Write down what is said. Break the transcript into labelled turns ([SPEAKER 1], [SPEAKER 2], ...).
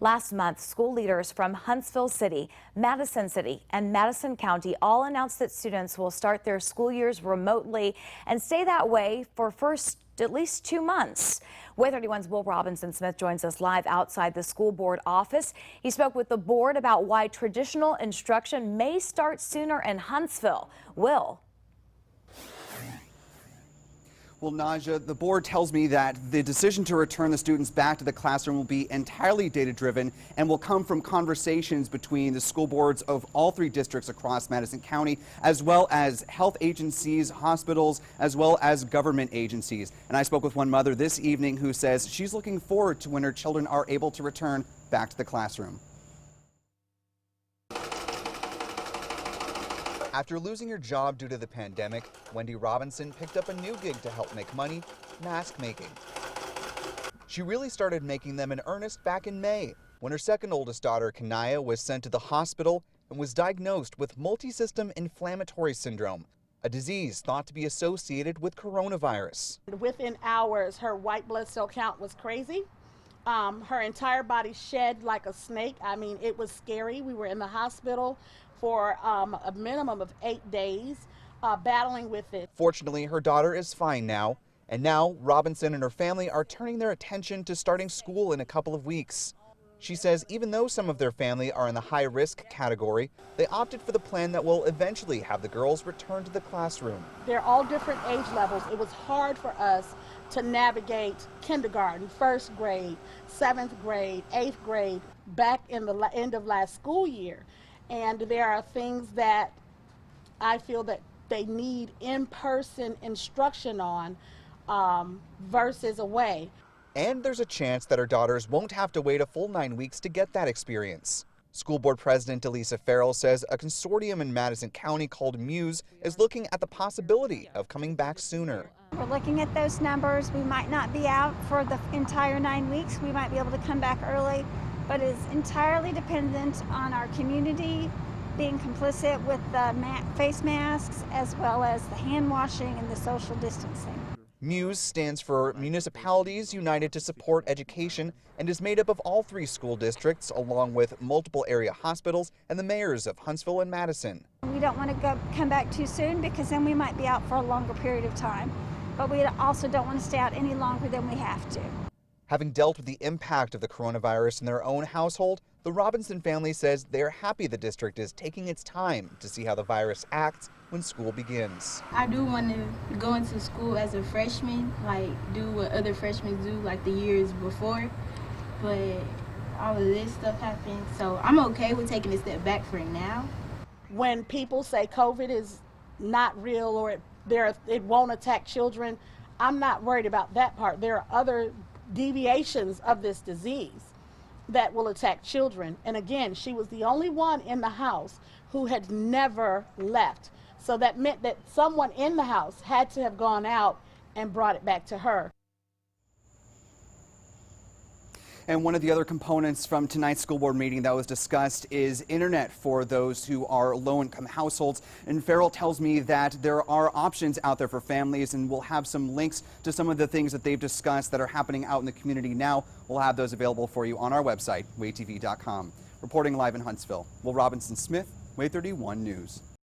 [SPEAKER 1] Last month, school leaders from Huntsville City, Madison City, and Madison County all announced that students will start their school years remotely and stay that way for at least 2 months. WAAY 31's Will Robinson Smith joins us live outside the school board office. He spoke with the board about why traditional instruction may start sooner in Huntsville. Will.
[SPEAKER 2] Well, Naja, the board tells me that the decision to return the students back to the classroom will be entirely data-driven and will come from conversations between the school boards of all 3 districts across Madison County, as well as health agencies, hospitals, as well as government agencies. And I spoke with one mother this evening who says she's looking forward to when her children are able to return back to the classroom. After losing her job due to the pandemic, Wendy Robinson picked up a new gig to help make money: mask making. She really started making them in earnest back in May, when her second oldest daughter, Kanaya, was sent to the hospital and was diagnosed with multisystem inflammatory syndrome, a disease thought to be associated with coronavirus.
[SPEAKER 3] Within hours, her white blood cell count was crazy. Her entire body shed like a snake. I mean, it was scary. We were in the hospital for a minimum of 8 days battling with it.
[SPEAKER 2] Fortunately, her daughter is fine now, and now Robinson and her family are turning their attention to starting school in a couple of weeks. She says even though some of their family are in the high-risk category, they opted for the plan that will eventually have the girls return to the classroom.
[SPEAKER 3] They're all different age levels. It was hard for us to navigate kindergarten, 1st grade, 7th grade, 8th grade, back in the end of last school year. And there are things that I feel that they need in-person instruction on versus away.
[SPEAKER 2] And there's a chance that her daughters won't have to wait a full 9 weeks to get that experience. School board president Elisa Farrell says a consortium in Madison County called Muse is looking at the possibility of coming back sooner.
[SPEAKER 4] We're looking at those numbers. We might not be out for the entire 9 weeks. We might be able to come back early, but it's entirely dependent on our community being complicit with the face masks as well as the hand washing and the social distancing.
[SPEAKER 2] Muse stands for Municipalities United to Support Education and is made up of all 3 school districts, along with multiple area hospitals and the mayors of Huntsville and Madison.
[SPEAKER 4] We don't want to come back too soon because then we might be out for a longer period of time, but we also don't want to stay out any longer than we have to.
[SPEAKER 2] Having dealt with the impact of the coronavirus in their own household, the Robinson family says they're happy the district is taking its time to see how the virus acts when school begins.
[SPEAKER 5] I do want to go into school as a freshman, like do what other freshmen do like the years before, but all of this stuff happened, so I'm okay with taking a step back for now.
[SPEAKER 3] When people say COVID is not real or it won't attack children, I'm not worried about that part. There are other deviations of this disease that will attack children. And again, she was the only one in the house who had never left. So that meant that someone in the house had to have gone out and brought it back to her.
[SPEAKER 2] And one of the other components from tonight's school board meeting that was discussed is internet for those who are low-income households. And Farrell tells me that there are options out there for families, and we'll have some links to some of the things that they've discussed that are happening out in the community now. We'll have those available for you on our website, WAAYTV.com. Reporting live in Huntsville, Will Robinson Smith, WAAY 31 News.